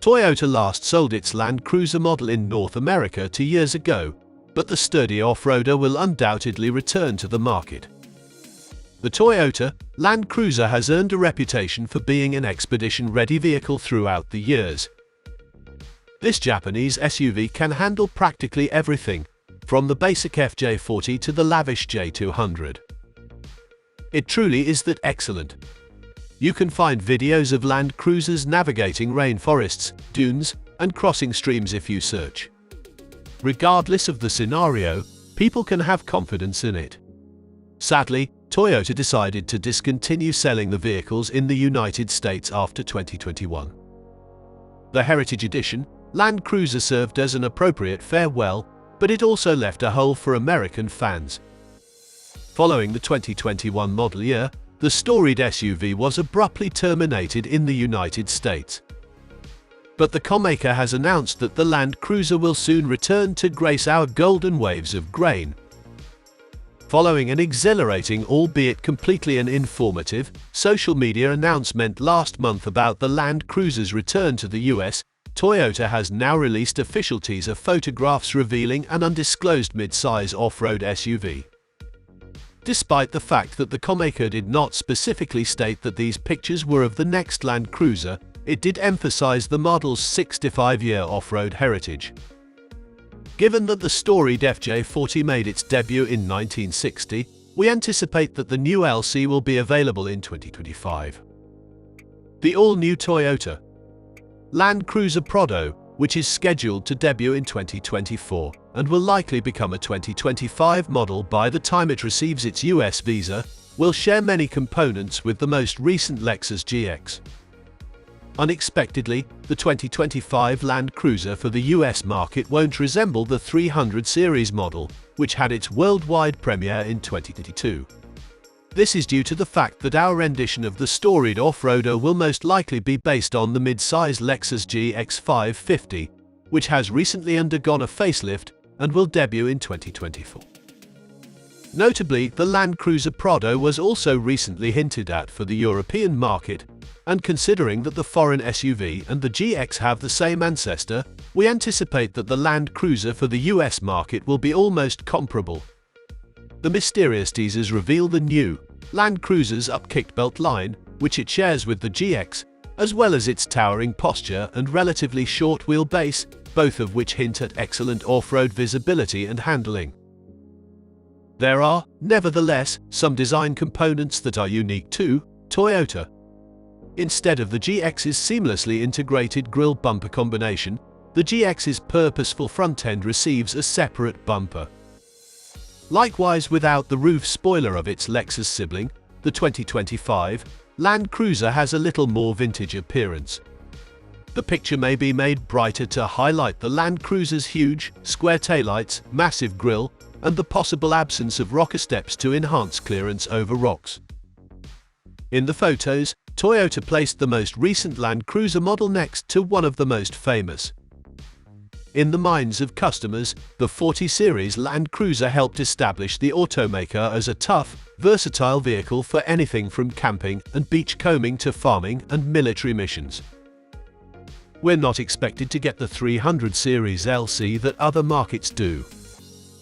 Toyota last sold its Land Cruiser model in North America 2 years ago, but the sturdy off-roader will undoubtedly return to the market. The Toyota Land Cruiser has earned a reputation for being an expedition-ready vehicle throughout the years. This Japanese SUV can handle practically everything, from the basic FJ40 to the lavish J200. It truly is that excellent. You can find videos of Land Cruisers navigating rainforests, dunes, and crossing streams if you search. Regardless of the scenario, people can have confidence in it. Sadly, Toyota decided to discontinue selling the vehicles in the United States after 2021. The Heritage Edition Land Cruiser served as an appropriate farewell, but it also left a hole for American fans. Following the 2021 model year, the storied SUV was abruptly terminated in the United States. But the carmaker has announced that the Land Cruiser will soon return to grace our golden waves of grain. Following an exhilarating, albeit completely informative, social media announcement last month about the Land Cruiser's return to the US, Toyota has now released official teaser photographs revealing an undisclosed mid-size off-road SUV. Despite the fact that the carmaker did not specifically state that these pictures were of the next Land Cruiser, it did emphasize the model's 65-year off-road heritage. Given that the storied FJ40 made its debut in 1960, we anticipate that the new LC will be available in 2025. The all-new Toyota Land Cruiser Prado, which is scheduled to debut in 2024 and will likely become a 2025 model by the time it receives its US visa, will share many components with the most recent Lexus GX. Unexpectedly, the 2025 Land Cruiser for the US market won't resemble the 300 series model, which had its worldwide premiere in 2022. This is due to the fact that our rendition of the storied off-roader will most likely be based on the mid-size Lexus GX 550, which has recently undergone a facelift and will debut in 2024. Notably, the Land Cruiser Prado was also recently hinted at for the European market, and considering that the foreign SUV and the GX have the same ancestor, we anticipate that the Land Cruiser for the US market will be almost comparable. The mysterious teasers reveal the new Land Cruiser's up-kicked belt line, which it shares with the GX, as well as its towering posture and relatively short wheelbase, both of which hint at excellent off-road visibility and handling. There are, nevertheless, some design components that are unique to Toyota. Instead of the GX's seamlessly integrated grille bumper combination, the GX's purposeful front end receives a separate bumper. Likewise, without the roof spoiler of its Lexus sibling, the 2025 Land Cruiser has a little more vintage appearance. The picture may be made brighter to highlight the Land Cruiser's huge, square taillights, massive grille, and the possible absence of rocker steps to enhance clearance over rocks. In the photos, Toyota placed the most recent Land Cruiser model next to one of the most famous. In the minds of customers, the 40 Series Land Cruiser helped establish the automaker as a tough, versatile vehicle for anything from camping and beachcombing to farming and military missions. We're not expected to get the 300 Series LC that other markets do.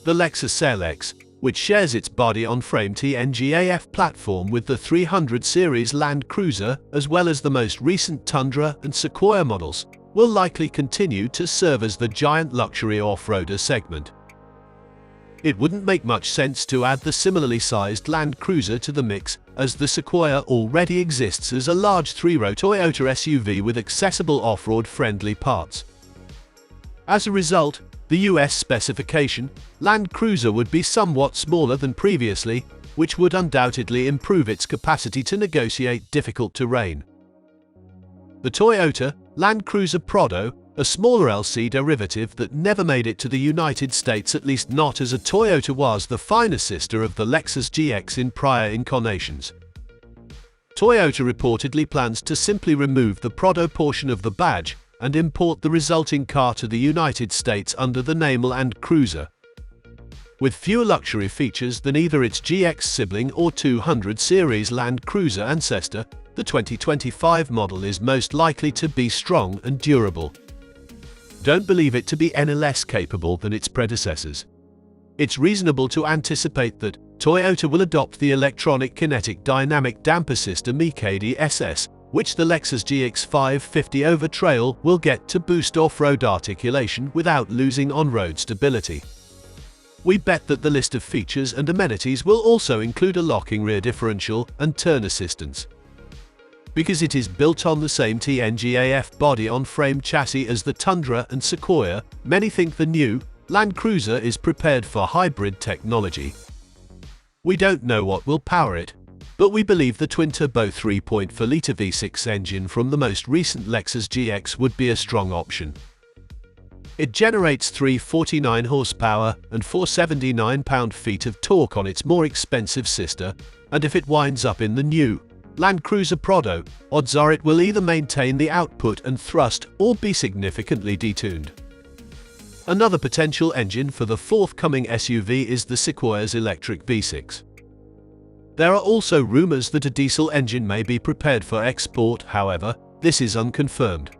The Lexus LX, which shares its body-on-frame TNGAF platform with the 300 Series Land Cruiser, as well as the most recent Tundra and Sequoia models, will likely continue to serve as the giant luxury off-roader segment. It wouldn't make much sense to add the similarly sized Land Cruiser to the mix, as the Sequoia already exists as a large three-row Toyota SUV with accessible off-road friendly parts. As a result, the US specification Land Cruiser would be somewhat smaller than previously, which would undoubtedly improve its capacity to negotiate difficult terrain. The Toyota Land Cruiser Prado, a smaller LC derivative that never made it to the United States, at least not as a Toyota, was the finer sister of the Lexus GX in prior incarnations. Toyota reportedly plans to simply remove the Prado portion of the badge and import the resulting car to the United States under the name Land Cruiser. With fewer luxury features than either its GX sibling or 200 Series Land Cruiser ancestor, the 2025 model is most likely to be strong and durable. Don't believe it to be any less capable than its predecessors. It's reasonable to anticipate that Toyota will adopt the electronic kinetic dynamic damper system EKDSS, which the Lexus GX550 over trail will get to boost off-road articulation without losing on-road stability. We bet that the list of features and amenities will also include a locking rear differential and turn assistance. Because it is built on the same TNGAF body-on-frame chassis as the Tundra and Sequoia, many think the new Land Cruiser is prepared for hybrid technology. We don't know what will power it, but we believe the twin-turbo 3.4-litre V6 engine from the most recent Lexus GX would be a strong option. It generates 349 horsepower and 479 pound-feet of torque on its more expensive sister, and if it winds up in the new Land Cruiser Prado, odds are it will either maintain the output and thrust or be significantly detuned. Another potential engine for the forthcoming SUV is the Sequoia's electric V6. There are also rumors that a diesel engine may be prepared for export, however, this is unconfirmed.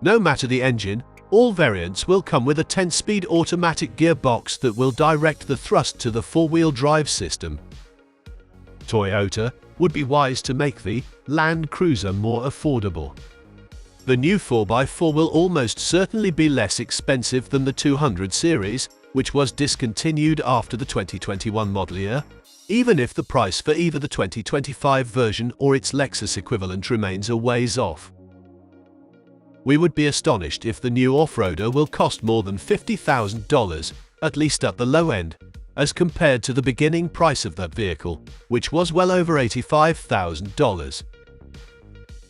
No matter the engine, all variants will come with a 10-speed automatic gearbox that will direct the thrust to the four-wheel drive system. Toyota would be wise to make the Land Cruiser more affordable. The new 4x4 will almost certainly be less expensive than the 200 series, which was discontinued after the 2021 model year, even if the price for either the 2025 version or its Lexus equivalent remains a ways off. We would be astonished if the new off-roader will cost more than $50,000, at least at the low end, as compared to the beginning price of that vehicle, which was well over $85,000.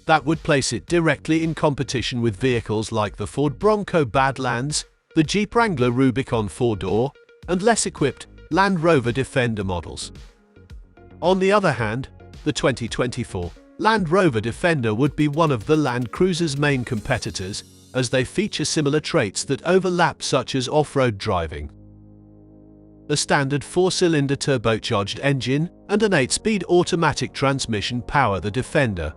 That would place it directly in competition with vehicles like the Ford Bronco Badlands, the Jeep Wrangler Rubicon 4-door, and less equipped Land Rover Defender models. On the other hand, the 2024 Land Rover Defender would be one of the Land Cruiser's main competitors, as they feature similar traits that overlap, such as off-road driving. A standard 4-cylinder turbocharged engine and an 8-speed automatic transmission power the Defender.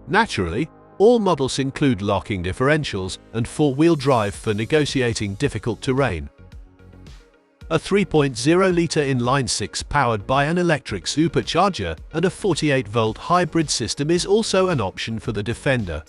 Naturally, all models include locking differentials and four-wheel drive for negotiating difficult terrain. A 3.0-litre inline-six powered by an electric supercharger and a 48-volt hybrid system is also an option for the Defender.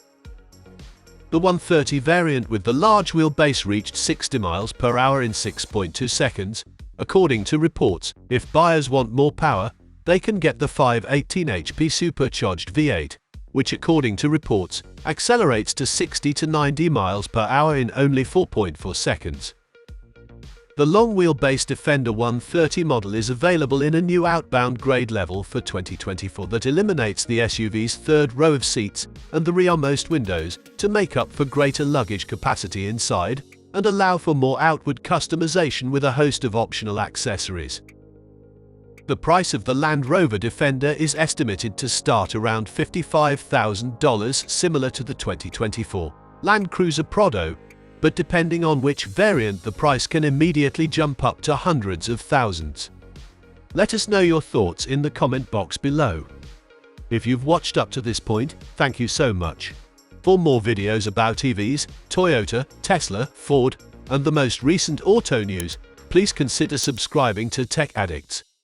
The 130 variant with the large wheelbase reached 60 miles per hour in 6.2 seconds. According to reports, if buyers want more power, they can get the 518 HP supercharged V8, which according to reports, accelerates to 60 to 90 miles per hour in only 4.4 seconds. The long-wheelbase Defender 130 model is available in a new outbound grade level for 2024 that eliminates the SUV's third row of seats and the rearmost windows to make up for greater luggage capacity inside and allow for more outward customization with a host of optional accessories. The price of the Land Rover Defender is estimated to start around $55,000, similar to the 2024 Land Cruiser Prado, but depending on which variant, the price can immediately jump up to hundreds of thousands. Let us know your thoughts in the comment box below. If you've watched up to this point, thank you so much. For more videos about EVs, Toyota, Tesla, Ford, and the most recent auto news, please consider subscribing to Tech Addicts.